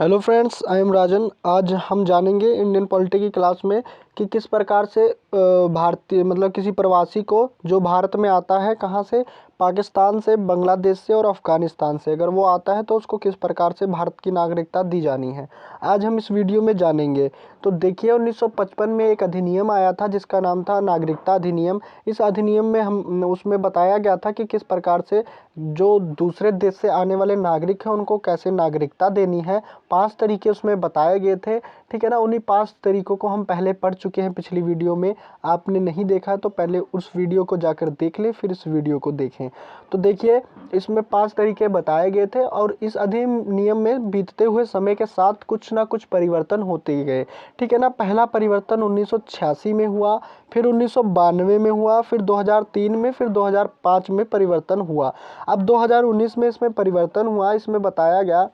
Hello friends, I am राजन। आज हम जानेंगे इंडियन पॉलिटी की क्लास में कि किस प्रकार से भारतीय मतलब किसी प्रवासी को जो भारत में आता है, कहाँ से, पाकिस्तान से, बांग्लादेश से और अफ़गानिस्तान से, अगर वो आता है तो उसको किस प्रकार से भारत की नागरिकता दी जानी है, आज हम इस वीडियो में जानेंगे। तो देखिए, 1955 में एक अधिनियम आया था जिसका नाम था नागरिकता अधिनियम। इस अधिनियम में हम उसमें बताया गया था कि किस प्रकार से जो दूसरे देश से आने वाले नागरिक हैं उनको कैसे नागरिकता देनी है। 5 तरीके उसमें बताए गए थे, ठीक है ना। उन्हीं 5 तरीकों को हम पहले पढ़ चुके हैं पिछली वीडियो में। आपने नहीं देखा तो पहले उस वीडियो को जाकर देख लें, फिर इस वीडियो को देखें। तो देखिए, इसमें 5 तरीके बताए गए थे और इस अधिनियम में बीतते हुए समय के साथ कुछ ना कुछ परिवर्तन होते ही गए, ठीक है ना। पहला परिवर्तन 1986 में हुआ, फिर 1992 में हुआ, फिर 2003 में, फिर 2005 में परिवर्तन हुआ। अब 2019 में इसमें परिवर्तन हुआ। इसमें बताया गया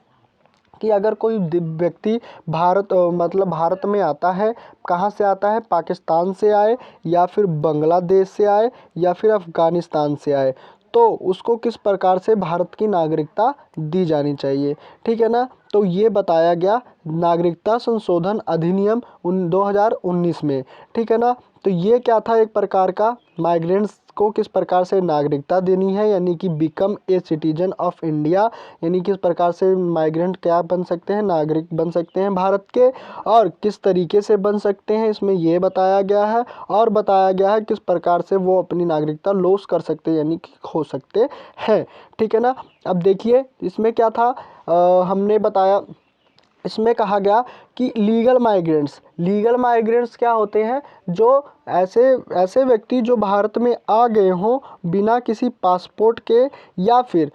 कि अगर कोई व्यक्ति मतलब भारत में आता है, कहाँ से आता है, पाकिस्तान से आए या फिर बांग्लादेश से आए या फिर अफ़गानिस्तान से आए, तो उसको किस प्रकार से भारत की नागरिकता दी जानी चाहिए, ठीक है ना। तो ये बताया गया नागरिकता संशोधन अधिनियम 2019 में, ठीक है ना। तो ये क्या था, एक प्रकार का माइग्रेंट्स को किस प्रकार से नागरिकता देनी है, यानी कि become a citizen of India, यानी किस प्रकार से माइग्रेंट क्या बन सकते हैं, नागरिक बन सकते हैं भारत के, और किस तरीके से बन सकते हैं इसमें ये बताया गया है। और बताया गया है किस प्रकार से वो अपनी नागरिकता लॉस कर सकते हैं, यानी कि खो सकते हैं, ठीक है ना। अब देखिए, इसमें क्या था, हमने बताया, इसमें कहा गया कि लीगल माइग्रेंट्स क्या होते हैं, जो ऐसे ऐसे व्यक्ति जो भारत में आ गए हों बिना किसी पासपोर्ट के, या फिर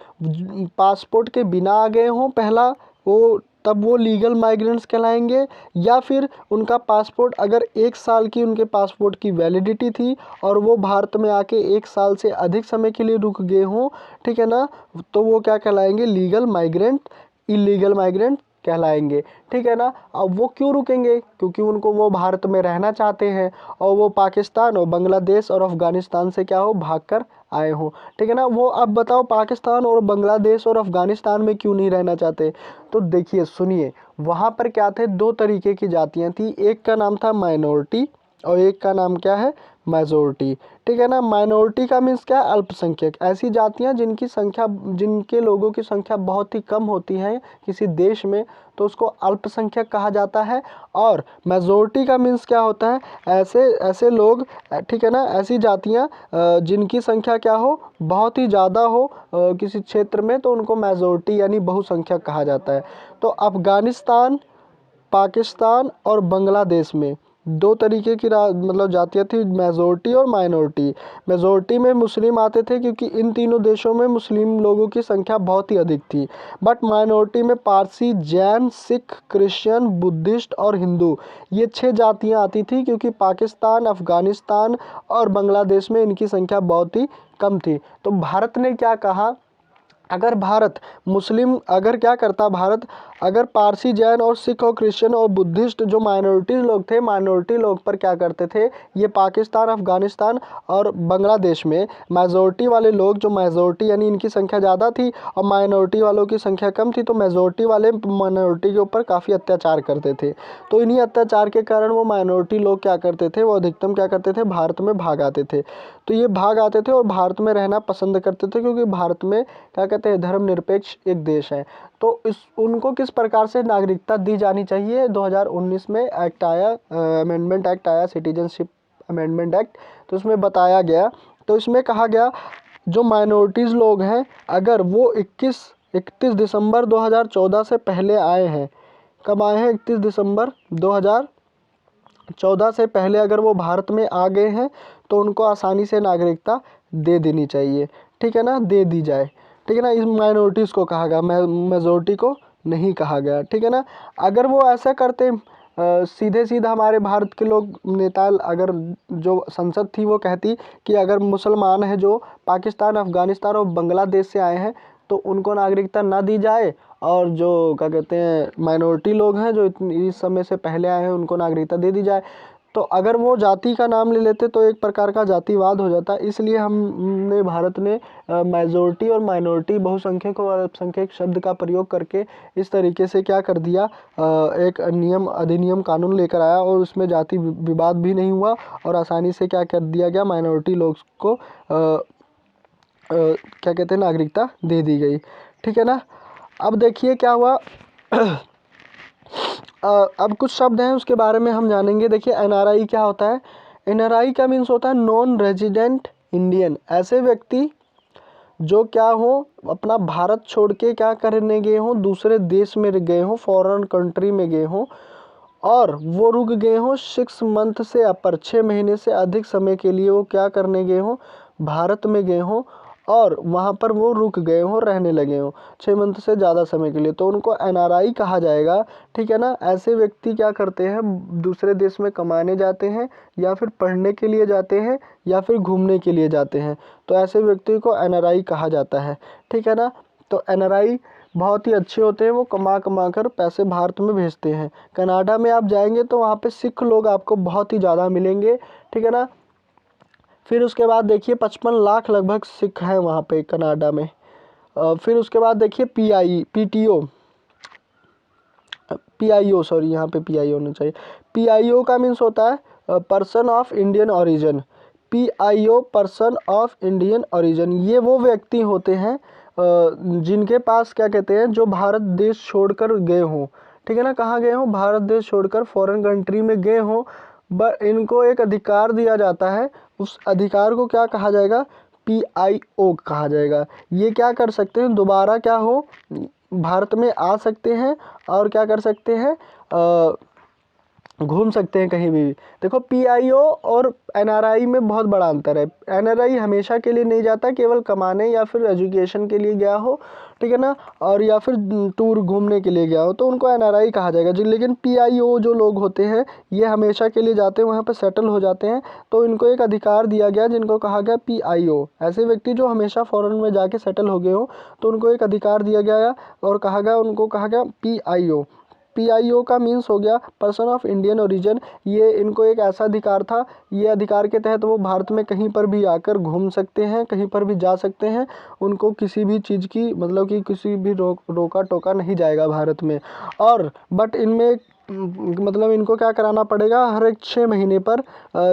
पासपोर्ट के बिना आ गए हों पहला, वो तब वो लीगल माइग्रेंट्स कहलाएंगे। या फिर उनका पासपोर्ट, अगर 1 साल की उनके पासपोर्ट की वैलिडिटी थी और वो भारत में आके 1 साल से अधिक समय के लिए रुक गए हों, ठीक है ना, तो वो क्या कहलाएंगे, लीगल माइग्रेंट, इलीगल माइग्रेंट कहलाएंगे, ठीक है ना। अब वो क्यों रुकेंगे, क्योंकि उनको वो भारत में रहना चाहते हैं और वो पाकिस्तान और बांग्लादेश और अफ़गानिस्तान से क्या हो, भाग कर आए हों, ठीक है ना। वो अब बताओ पाकिस्तान और बांग्लादेश और अफ़गानिस्तान में क्यों नहीं रहना चाहते। तो देखिए, सुनिए, वहाँ पर क्या थे, 2 तरीके की जातियाँ थी। एक का नाम था माइनॉरिटी और एक का नाम क्या है, मेजॉरिटी, ठीक है ना। माइनॉरिटी का मीन्स क्या है, अल्पसंख्यक, ऐसी जातियां जिनके लोगों की संख्या बहुत ही कम होती है किसी देश में, तो उसको अल्पसंख्यक कहा जाता है। और मेजॉरिटी का मीन्स क्या होता है, ऐसे ऐसे लोग, ठीक है ना, ऐसी जातियां जिनकी संख्या क्या हो, बहुत ही ज़्यादा हो किसी क्षेत्र में, तो उनको मेजॉरिटी यानी बहुसंख्यक कहा जाता है। तो अफ़गानिस्तान, पाकिस्तान और बांग्लादेश में 2 तरीके की मतलब जातियाँ थी, मेजॉरिटी और माइनॉरिटी। मेजॉरिटी में मुस्लिम आते थे क्योंकि इन तीनों देशों में मुस्लिम लोगों की संख्या बहुत ही अधिक थी। बट माइनॉरिटी में पारसी, जैन, सिख, क्रिश्चियन, बुद्धिस्ट और हिंदू, ये 6 जातियाँ आती थी, क्योंकि पाकिस्तान, अफ़गानिस्तान और बांग्लादेश में इनकी संख्या बहुत ही कम थी। तो भारत ने क्या कहा, अगर भारत मुस्लिम, अगर क्या करता भारत, अगर पारसी, जैन और सिख और क्रिश्चियन और बुद्धिस्ट जो माइनॉरिटी लोग थे, माइनॉरिटी लोग पर क्या करते थे, ये पाकिस्तान, अफ़गानिस्तान और बांग्लादेश में मेजॉरिटी वाले लोग, जो मेजॉरिटी यानी इनकी संख्या ज़्यादा थी और माइनॉरिटी वालों की संख्या कम थी, तो मेजॉरिटी वाले माइनॉरिटी के ऊपर काफ़ी अत्याचार करते थे। तो इन्हीं अत्याचार के कारण वो माइनॉरिटी लोग क्या करते थे, वो अधिकतम क्या करते थे, भारत में भाग आते थे। तो ये भाग आते थे और भारत में रहना पसंद करते थे, क्योंकि भारत में क्या कहते हैं, धर्मनिरपेक्ष एक देश है। तो उनको किस प्रकार से नागरिकता दी जानी चाहिए, 2019 में एक्ट आया, अमेंडमेंट एक्ट आया, सिटीजनशिप अमेंडमेंट एक्ट। तो उसमें बताया गया, तो इसमें कहा गया जो माइनॉरिटीज़ लोग हैं, अगर वो 31 दिसंबर 2014 से पहले आए हैं, कब आए हैं, 31 दिसंबर 2014 से पहले अगर वो भारत में आ गए हैं, तो उनको आसानी से नागरिकता दे देनी चाहिए, ठीक है ना, दे दी जाए, ठीक है ना। इस माइनॉरिटीज़ को कहा गया, मेजॉरिटी को नहीं कहा गया, ठीक है ना। अगर वो ऐसा करते, सीधे सीधा हमारे भारत के लोग, नेता, अगर जो संसद थी वो कहती कि अगर मुसलमान है जो पाकिस्तान, अफ़गानिस्तान और बांग्लादेश से आए हैं, तो उनको नागरिकता ना दी जाए, और जो क्या कहते हैं माइनॉरिटी लोग हैं जो इस समय से पहले आए हैं, उनको नागरिकता दे दी जाए, तो अगर वो जाति का नाम ले लेते तो एक प्रकार का जातिवाद हो जाता, इसलिए हमने भारत ने मेजॉरिटी और माइनॉरिटी, बहुसंख्यक और अल्पसंख्यक शब्द का प्रयोग करके इस तरीके से क्या कर दिया, एक नियम अधिनियम कानून लेकर आया और उसमें जाति विवाद भी नहीं हुआ और आसानी से क्या कर दिया गया, माइनॉरिटी लोग को क्या कहते हैं, नागरिकता दे दी गई। ठीक है ना। अब देखिए क्या हुआ। अब कुछ शब्द हैं उसके बारे में हम जानेंगे। देखिए एनआरआई क्या होता है। एनआरआई का मीन्स होता है नॉन रेजिडेंट इंडियन। ऐसे व्यक्ति जो क्या हो, अपना भारत छोड़ के क्या करने गए हों, दूसरे देश में गए हों, फॉरेन कंट्री में गए हों और वो रुक गए हों 6 मंथ से अपर, 6 महीने से अधिक समय के लिए वो क्या करने गए हों, भारत में गए हों और वहाँ पर वो रुक गए हों, रहने लगे हों 6 मंथ से ज़्यादा समय के लिए, तो उनको एनआरआई कहा जाएगा। ठीक है ना। ऐसे व्यक्ति क्या करते हैं, दूसरे देश में कमाने जाते हैं या फिर पढ़ने के लिए जाते हैं या फिर घूमने के लिए जाते हैं, तो ऐसे व्यक्ति को एनआरआई कहा जाता है। ठीक है ना। तो एनआरआई बहुत ही अच्छे होते हैं, वो कमा कमा कर पैसे भारत में भेजते हैं। कनाडा में आप जाएंगे तो वहाँ पे सिख लोग आपको बहुत ही ज़्यादा मिलेंगे। ठीक है ना। फिर उसके बाद देखिए 55 लाख लगभग सिख हैं वहाँ पे कनाडा में। फिर उसके बाद देखिए पीआईओ, सॉरी यहाँ पे पीआईओ होना चाहिए। पीआईओ का मीन्स होता है person of Indian origin. PIO person of Indian origin, ये वो व्यक्ति होते हैं जिनके पास क्या कहते हैं, जो भारत देश छोड़कर गए हों। ठीक है ना। कहाँ गए हों, भारत देश छोड़कर फॉरेन कंट्री में गए हों, बट इनको एक अधिकार दिया जाता है, उस अधिकार को क्या कहा जाएगा, पीआईओ कहा जाएगा। ये क्या कर सकते हैं, दोबारा क्या हो, भारत में आ सकते हैं और क्या कर सकते हैं, घूम सकते हैं कहीं भी। देखो पीआईओ और एनआरआई में बहुत बड़ा अंतर है। एनआरआई हमेशा के लिए नहीं जाता, केवल कमाने या फिर एजुकेशन के लिए गया हो, ठीक है ना, और या फिर टूर घूमने के लिए गया हो, तो उनको एनआरआई कहा जाएगा जी। लेकिन पीआईओ जो लोग होते हैं ये हमेशा के लिए जाते हैं, वहाँ पर सेटल हो जाते हैं, तो इनको एक अधिकार दिया गया जिनको कहा गया पीआईओ। ऐसे व्यक्ति जो हमेशा फॉरेन में जाके सेटल हो गए हो तो उनको एक अधिकार दिया गया और कहा गया, उनको कहा गया पीआईओ। पीआईओ का मीन्स हो गया पर्सन ऑफ इंडियन ओरिजिन। ये इनको एक ऐसा अधिकार था, ये अधिकार के तहत वो भारत में कहीं पर भी आकर घूम सकते हैं, कहीं पर भी जा सकते हैं, उनको किसी भी चीज़ की मतलब कि किसी भी रोका टोका नहीं जाएगा भारत में। और बट इनमें मतलब इनको क्या कराना पड़ेगा, हर एक 6 महीने पर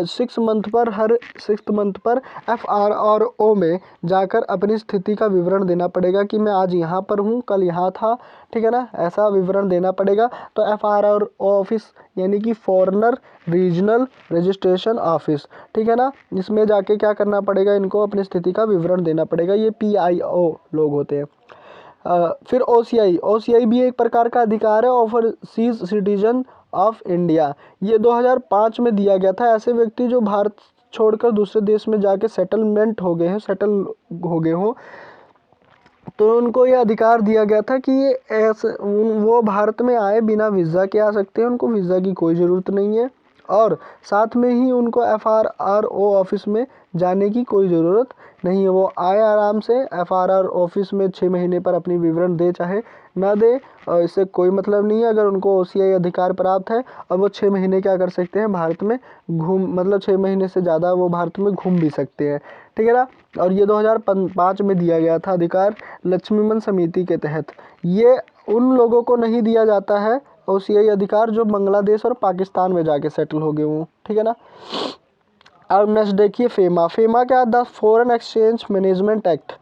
6 मंथ पर, हर 6 मंथ पर FRRO में जाकर अपनी स्थिति का विवरण देना पड़ेगा कि मैं आज यहाँ पर हूँ, कल यहाँ था। ठीक है ना, ऐसा विवरण देना पड़ेगा। तो FRRO ऑफिस यानी कि फॉरेनर रीजनल रजिस्ट्रेशन ऑफिस, ठीक है ना, इसमें जाके क्या करना पड़ेगा, इनको अपनी स्थिति का विवरण देना पड़ेगा। ये PIO लोग होते हैं। फिर OCI भी एक प्रकार का अधिकार है, ओवरसीज सिटीजन ऑफ इंडिया। ये 2005 में दिया गया था। ऐसे व्यक्ति जो भारत छोड़कर दूसरे देश में जाके सेटल हो गए हों, तो उनको ये अधिकार दिया गया था कि ये ऐसे वो भारत में आए बिना वीज़ा के आ सकते हैं, उनको वीज़ा की कोई ज़रूरत नहीं है और साथ में ही उनको FRRO ऑफिस में जाने की कोई ज़रूरत नहीं है। वो आए आराम से FRR ऑफिस में 6 महीने पर अपनी विवरण दे चाहे ना दे, और इससे कोई मतलब नहीं है। अगर उनको OCI अधिकार प्राप्त है और वो 6 महीने क्या कर सकते हैं, भारत में मतलब 6 महीने से ज़्यादा वो भारत में घूम भी सकते हैं। ठीक है ना। और ये 2005 में दिया गया था अधिकार लक्ष्मीमन समिति के तहत। ये उन लोगों को नहीं दिया जाता है OCI अधिकार जो बांग्लादेश और पाकिस्तान में जाके सेटल हो गए हों। ठीक है ना। अब नेक्स्ट देखिए फेमा क्या, the foreign exchange management act.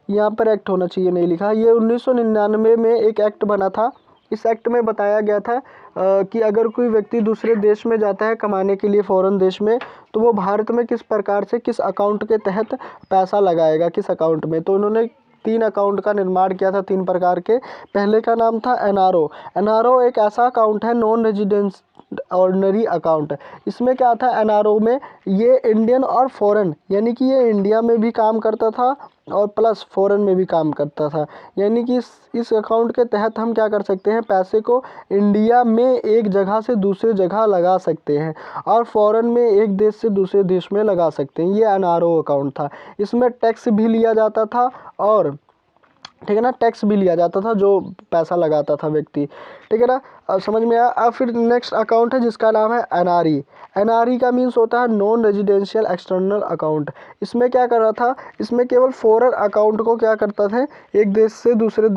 यहाँ पर एक्ट होना चाहिए, नहीं लिखा। ये 1999 में एक एक्ट बना था। इस एक्ट में बताया गया था कि अगर कोई व्यक्ति दूसरे देश में जाता है कमाने के लिए फॉरेन देश में, तो वो भारत में किस प्रकार से किस अकाउंट के तहत पैसा लगाएगा, किस अकाउंट में। तो उन्होंने 3 अकाउंट का निर्माण किया था, 3 प्रकार के। पहले का नाम था एनआरओ एक ऐसा अकाउंट है, नॉन रेजिडेंस ऑर्डिनरी अकाउंट। इसमें क्या था, एनआरओ में ये इंडियन और फॉरेन यानी कि ये इंडिया में भी काम करता था और प्लस फॉरेन में भी काम करता था। यानी कि इस अकाउंट के तहत हम क्या कर सकते हैं, पैसे को इंडिया में एक जगह से दूसरे जगह लगा सकते हैं और फॉरेन में एक देश से दूसरे देश में लगा सकते हैं। ये एनआरओ अकाउंट था। इसमें टैक्स भी लिया जाता था और ठीक है ना, टैक्स भी लिया जाता था जो पैसा लगाता था व्यक्ति, ठीक है ना। अब समझ में आया। अब फिर नेक्स्ट अकाउंट है जिसका नाम है एनआरई। एनआरई का मीन्स होता है नॉन रेजिडेंशियल एक्सटर्नल अकाउंट। इसमें क्या कर रहा था, इसमें केवल फॉरेन अकाउंट को क्या करता था, एक देश से दूसरे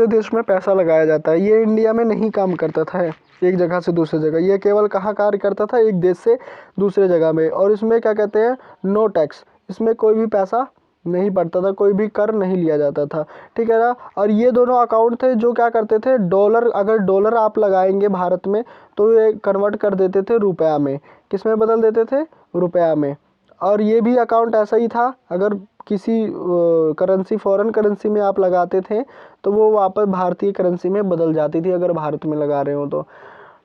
देश में पैसा लगाया जाता है। ये इंडिया में नहीं काम करता था एक जगह से दूसरी जगह, ये केवल कहाँ कार्य करता था, एक देश से दूसरे जगह में। और इसमें क्या कहते हैं, नो टैक्स, इसमें कोई भी पैसा नहीं पड़ता था, कोई भी कर नहीं लिया जाता था, ठीक है ना। और ये दोनों अकाउंट थे जो क्या करते थे, डॉलर, अगर डॉलर आप लगाएंगे भारत में तो ये कन्वर्ट कर देते थे रुपया में, किस में बदल देते थे, रुपया में। और ये भी अकाउंट ऐसा ही था, अगर किसी करेंसी, फॉरेन करेंसी में आप लगाते थे तो वो वापस भारतीय करेंसी में बदल जाती थी, अगर भारत में लगा रहे हो तो,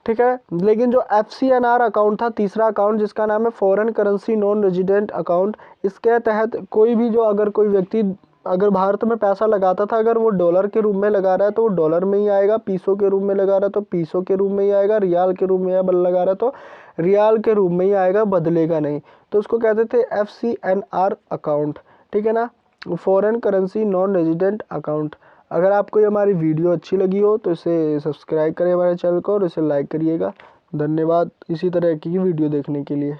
ठीक है। लेकिन जो FCNR अकाउंट था, तीसरा अकाउंट जिसका नाम है foreign currency non resident account, इसके तहत कोई भी जो, अगर कोई व्यक्ति अगर भारत में पैसा लगाता था, अगर वो डॉलर के रूप में लगा रहा है तो वो डॉलर में ही आएगा, पीसो के रूप में लगा रहा है तो पीसो के रूप में ही आएगा, रियाल के रूप में लगा रहा है तो रियाल के रूप में ही आएगा, बदलेगा नहीं। तो उसको कहते थे FCNR अकाउंट, ठीक है ना, foreign currency non resident account. अगर आपको ये हमारी वीडियो अच्छी लगी हो तो इसे सब्सक्राइब करें हमारे चैनल को और इसे लाइक करिएगा। धन्यवाद इसी तरह की वीडियो देखने के लिए।